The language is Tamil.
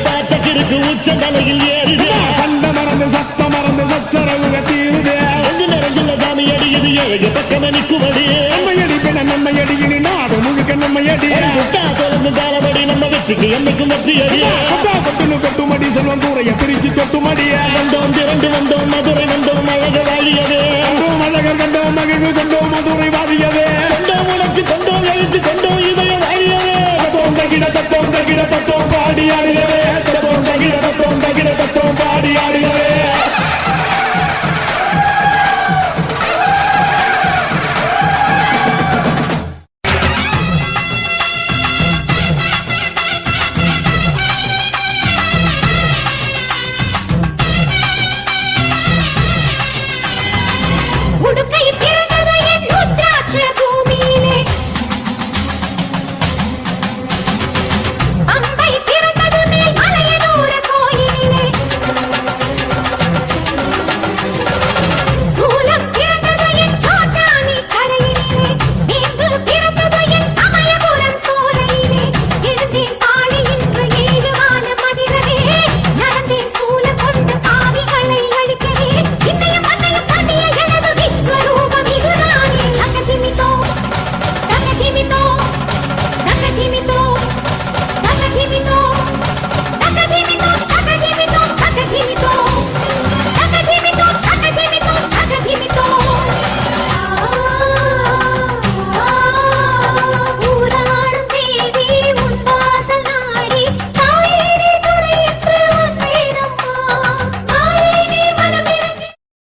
பார்த்த கிறுக்கு உச்ச தலையில் ஏறுது கண்ட மறந்து சத்த மறந்து சச்சரவுக தீருது நெஞ்சில சாமி அடியுது ஏழு பக்கம் நிற்குமடி நம்மையடி பின்ன நம்மையடி இனி நாடு முழுக்க நம்மையடி தொடர்ந்து தாரபடி நம்ம வெற்றிக்கு என்னைக்கும் வெற்றி அடியா கொட்டுன்னு கொட்டுமடி செல்வம் கூறைய பிரிச்சு கொட்டுமடியா வந்தோம் திரண்டு வந்தோம் மதுரை வந்தோம் அழக வாழியவே